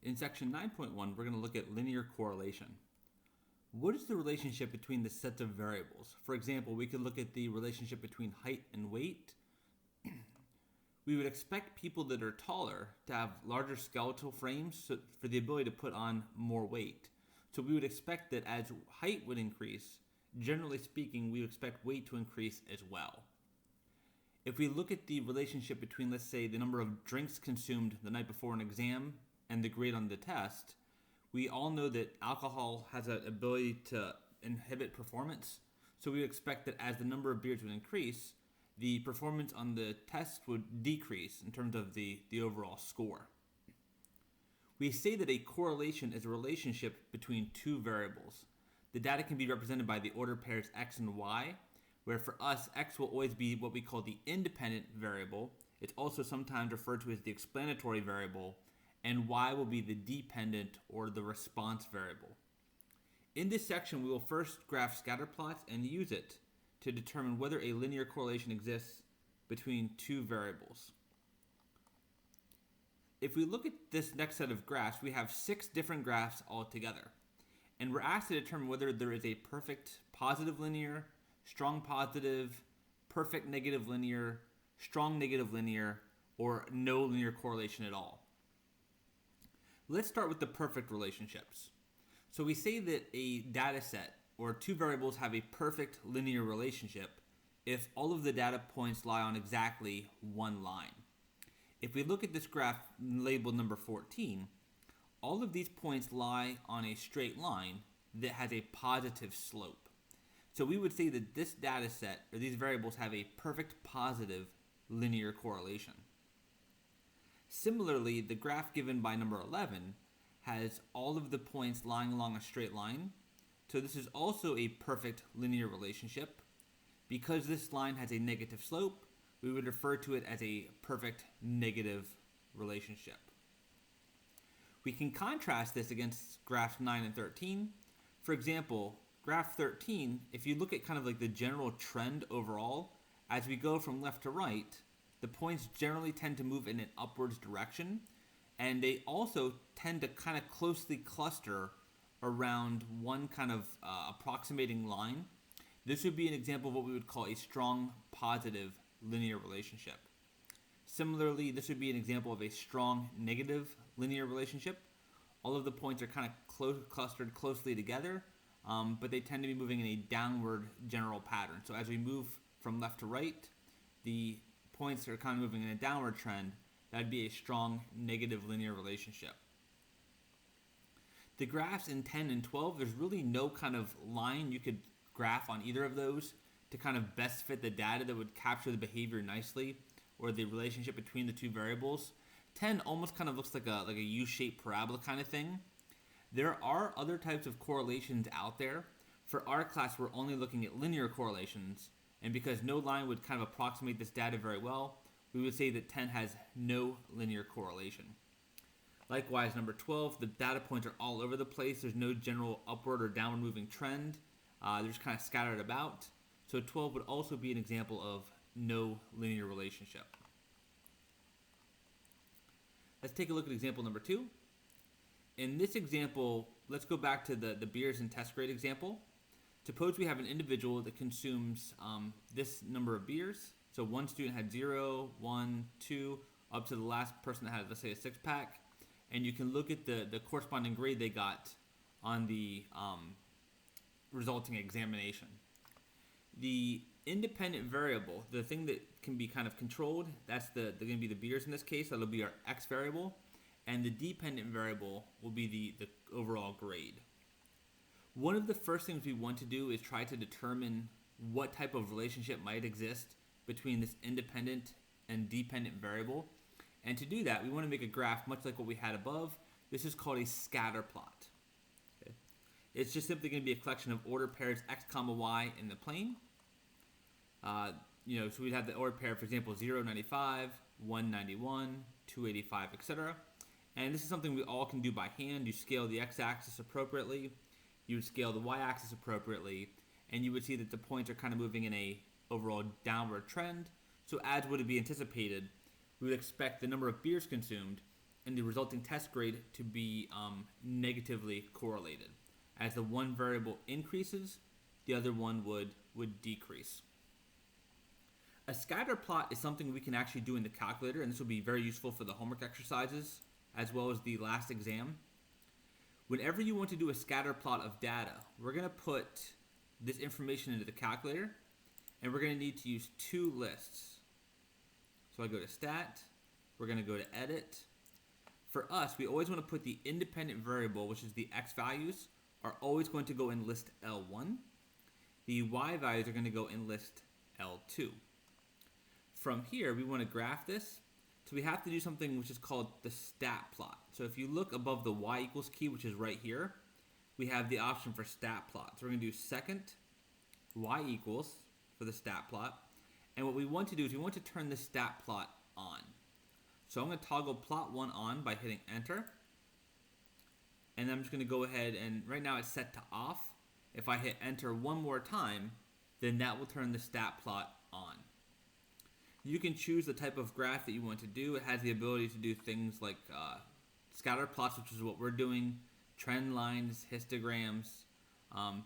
In section 9.1, we're going to look at linear correlation. What is the relationship between the sets of variables? For example, we could look at the relationship between height and weight. We would expect people that are taller to have larger skeletal frames for the ability to put on more weight. So we would expect that as height would increase, generally speaking, we would expect weight to increase as well. If we look at the relationship between, let's say, the number of drinks consumed the night before an exam and the grade on the test, we all know that alcohol has an ability to inhibit performance. So we would expect that as the number of beers would increase, the performance on the test would decrease in terms of the overall score. We say that a correlation is a relationship between two variables. The data can be represented by the order pairs x and y, where for us, x will always be what we call the independent variable. It's also sometimes referred to as the explanatory variable, and y will be the dependent or the response variable. In this section, we will first graph scatterplots and use it to determine whether a linear correlation exists between two variables. If we look at this next set of graphs, we have 6 different graphs altogether. And we're asked to determine whether there is a perfect positive linear, strong positive, perfect negative linear, strong negative linear, or no linear correlation at all. Let's start with the perfect relationships. So we say that a data set or two variables have a perfect linear relationship if all of the data points lie on exactly one line. If we look at this graph labeled number 14, all of these points lie on a straight line that has a positive slope. So we would say that this data set or these variables have a perfect positive linear correlation. Similarly, the graph given by number 11 has all of the points lying along a straight line. So this is also a perfect linear relationship. Because this line has a negative slope, we would refer to it as a perfect negative relationship. We can contrast this against graphs 9 and 13. For example, graph 13, if you look at kind of like the general trend overall, as we go from left to right, the points generally tend to move in an upwards direction, and they also tend to kind of closely cluster around one kind of approximating line. This would be an example of what we would call a strong positive linear relationship. Similarly, this would be an example of a strong negative linear relationship. All of the points are kind of clustered closely together, but they tend to be moving in a downward general pattern. So as we move from left to right, the points are kind of moving in a downward trend. That'd be a strong negative linear relationship. The graphs in 10 and 12, there's really no kind of line you could graph on either of those to kind of best fit the data that would capture the behavior nicely or the relationship between the two variables. 10 almost kind of looks like a U-shaped parabola kind of thing. There are other types of correlations out there. For our class, we're only looking at linear correlations, and because no line would kind of approximate this data very well, we would say that 10 has no linear correlation. Likewise, number 12, the data points are all over the place. There's no general upward or downward moving trend. They're just kind of scattered about. So 12 would also be an example of no linear relationship. Let's take a look at example number 2. In this example, let's go back to the beers and test grade example. Suppose we have an individual that consumes this number of beers. So one student had 0, 1, 2, up to the last person that had, let's say, a 6-pack. And you can look at the corresponding grade they got on the resulting examination. The independent variable, the thing that can be kind of controlled, that's going to be the beers in this case. That'll be our x variable. And the dependent variable will be the overall grade. One of the first things we want to do is try to determine what type of relationship might exist between this independent and dependent variable. And to do that, we want to make a graph much like what we had above. This is called a scatterplot. Okay. It's just simply going to be a collection of order pairs x comma y in the plane. So we'd have the order pair, for example, 0, 95, 191, 285, etc. And this is something we all can do by hand. You scale the x-axis appropriately. You would scale the y-axis appropriately. And you would see that the points are kind of moving in a overall downward trend. So as would be anticipated, we would expect the number of beers consumed and the resulting test grade to be negatively correlated. As the one variable increases, the other one would decrease. A scatter plot is something we can actually do in the calculator, and this will be very useful for the homework exercises as well as the last exam. Whenever you want to do a scatter plot of data, we're going to put this information into the calculator, and we're going to need to use two lists. So I go to Stat, we're going to go to Edit. For us, we always want to put the independent variable, which is the x values, are always going to go in list L1. The y values are going to go in list L2. From here, we want to graph this. So we have to do something which is called the stat plot. So if you look above the y equals key, which is right here, we have the option for stat plot. So we're going to do second y equals for the stat plot. And what we want to do is we want to turn the stat plot on. So I'm going to toggle plot 1 on by hitting enter. And then I'm just going to go ahead and right now it's set to off. If I hit enter one more time, then that will turn the stat plot on. You can choose the type of graph that you want to do. It has the ability to do things like scatter plots, which is what we're doing, trend lines, histograms,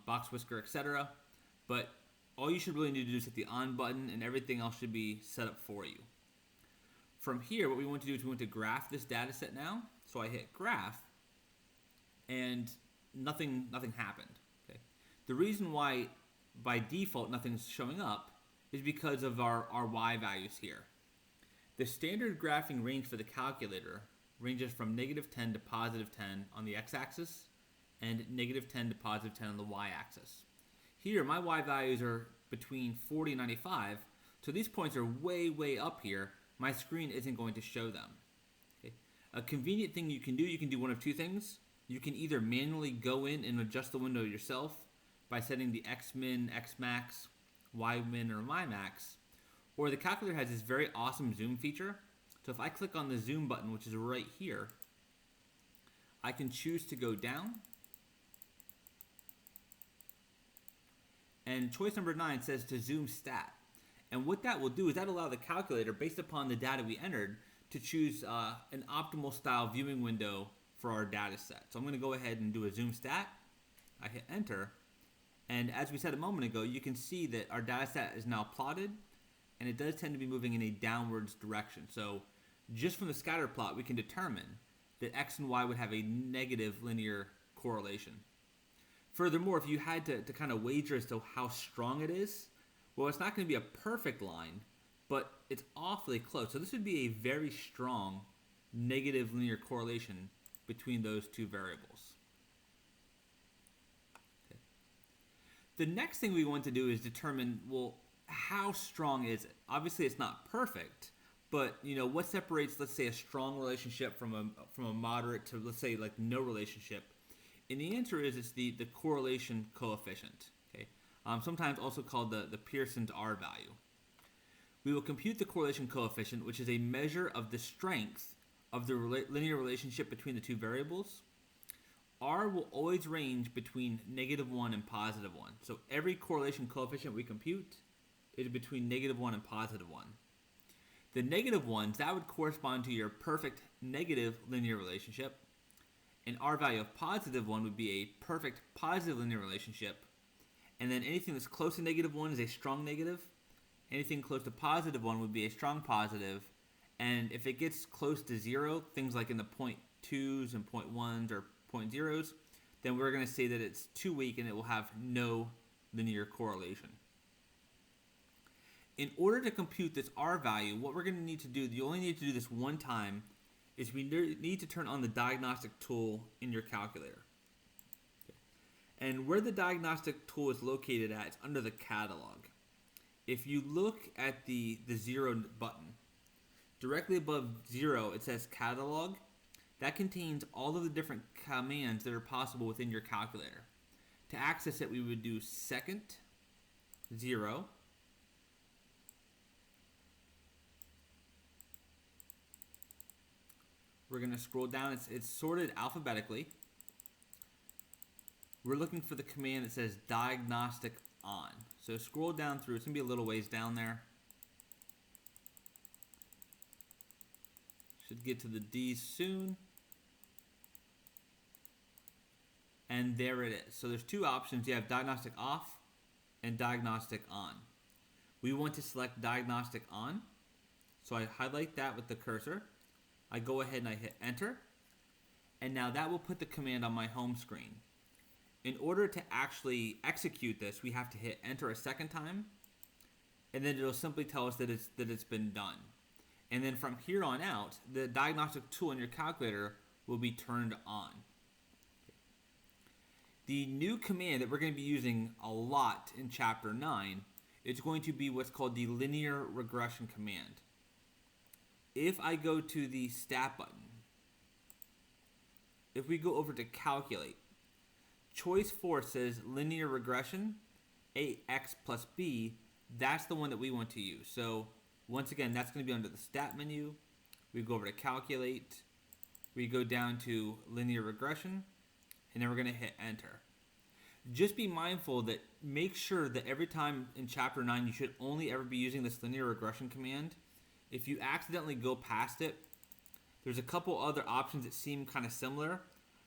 box whisker, etc. But all you should really need to do is hit the on button, and everything else should be set up for you. From here, what we want to do is we want to graph this data set now. So I hit graph, and nothing happened. Okay. The reason why by default nothing's showing up is because of our y values here. The standard graphing range for the calculator ranges from -10 to +10 on the x-axis and -10 to +10 on the y-axis. Here, my y values are between 40 and 95, so these points are way up here. My screen isn't going to show them. Okay. A convenient thing you can do one of two things. You can either manually go in and adjust the window yourself by setting the x-min, x-max, y-min, or y-max, or the calculator has this very awesome zoom feature. So if I click on the zoom button, which is right here, I can choose to go down. And choice number 9 says to zoom stat. And what that will do is that allow the calculator, based upon the data we entered, to choose an optimal style viewing window for our data set. So I'm going to go ahead and do a zoom stat. I hit enter. And as we said a moment ago, you can see that our data set is now plotted, and it does tend to be moving in a downwards direction. So just from the scatter plot, we can determine that x and y would have a negative linear correlation. Furthermore, if you had to kind of wager as to how strong it is, well, it's not going to be a perfect line, but it's awfully close. So this would be a very strong negative linear correlation between those two variables. Okay. The next thing we want to do is determine, well, how strong is it? Obviously, it's not perfect, but what separates, let's say, a strong relationship from a moderate to, let's say, like no relationship? And the answer is it's the correlation coefficient. Okay, sometimes also called the Pearson's R value. We will compute the correlation coefficient, which is a measure of the strength of the linear relationship between the two variables. R will always range between -1 and +1. So every correlation coefficient we compute is between -1 and +1. The negative ones, that would correspond to your perfect negative linear relationship. An R value of +1 would be a perfect positive linear relationship. And then anything that's close to -1 is a strong negative. Anything close to +1 would be a strong positive. And if it gets close to 0, things like in the 0.2s and 0.1s or 0.0s, then we're going to say that it's too weak and it will have no linear correlation. In order to compute this R value, what we're going to need to do, you only need to do this one time, is we need to turn on the diagnostic tool in your calculator. Okay. And where the diagnostic tool is located at, it's under the catalog. If you look at the 0 button, directly above 0 it says catalog. That contains all of the different commands that are possible within your calculator. To access it, we would do second 0. We're going to scroll down. It's sorted alphabetically. We're looking for the command that says diagnostic on. So scroll down through. It's going to be a little ways down there. Should get to the D's soon. And there it is. So there's two options. You have diagnostic off and diagnostic on. We want to select diagnostic on. So I highlight that with the cursor. I go ahead and I hit enter. And now that will put the command on my home screen. In order to actually execute this, we have to hit enter a second time. And then it'll simply tell us that it's been done. And then from here on out, the diagnostic tool in your calculator will be turned on. The new command that we're going to be using a lot in Chapter 9 is going to be what's called the linear regression command. If I go to the stat button, if we go over to calculate, choice 4 says linear regression, ax plus b. That's the one that we want to use. So once again, that's going to be under the stat menu. We go over to calculate. We go down to linear regression, and then we're going to hit enter. Just be mindful that make sure that every time in Chapter 9, you should only ever be using this linear regression command. If you accidentally go past it, there's a couple other options that seem kind of similar.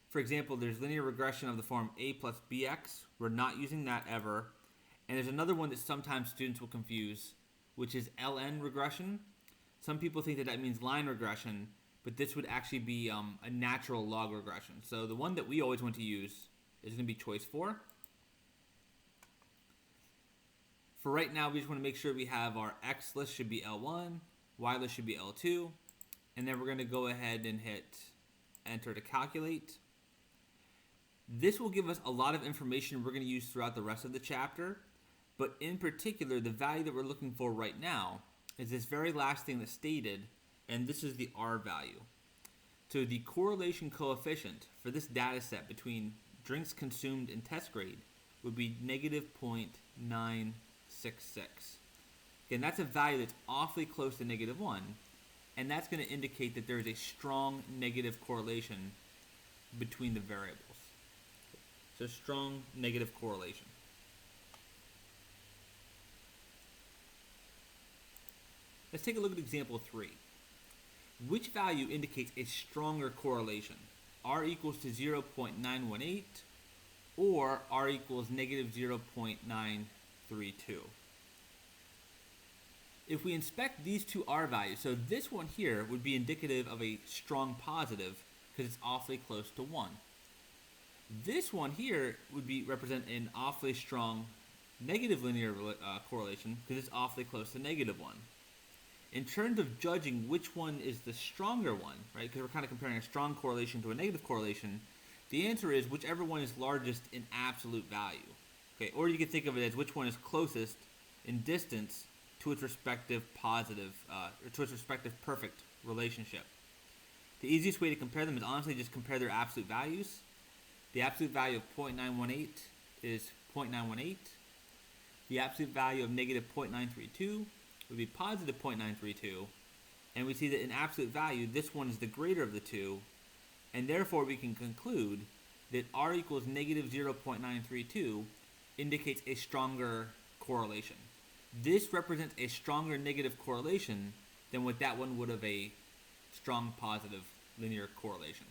For example, there's linear regression of the form a plus bx. We're not using that ever. And there's another one that sometimes students will confuse, which is ln regression. Some people think that that means line regression, but this would actually be a natural log regression. So the one that we always want to use is going to be choice 4. For right now, we just want to make sure we have our X list should be L1, Y list should be L2, and then we're going to go ahead and hit enter to calculate. This will give us a lot of information we're going to use throughout the rest of the chapter, but in particular, the value that we're looking for right now is this very last thing that's stated, and this is the R value. So the correlation coefficient for this data set between drinks consumed and test grade would be negative 0.966. Again, that's a value that's awfully close to negative 1, and that's going to indicate that there is a strong negative correlation between the variables. So strong negative correlation. Let's take a look at example 3. Which value indicates a stronger correlation? R equals to 0.918 or R equals negative 0.932. If we inspect these two R values, so this one here would be indicative of a strong positive because it's awfully close to 1. This one here would represent an awfully strong negative linear correlation because it's awfully close to negative 1. In terms of judging which one is the stronger one, right, because we're kind of comparing a strong correlation to a negative correlation, the answer is whichever one is largest in absolute value. Okay, or you can think of it as which one is closest in distance to its respective positive, or to its respective perfect relationship. The easiest way to compare them is honestly just compare their absolute values. The absolute value of 0.918 is 0.918. The absolute value of negative 0.932 would be positive 0.932. And we see that in absolute value, this one is the greater of the two. And therefore, we can conclude that R equals negative 0.932 indicates a stronger correlation. This represents a stronger negative correlation than what that one would have a strong positive linear correlation.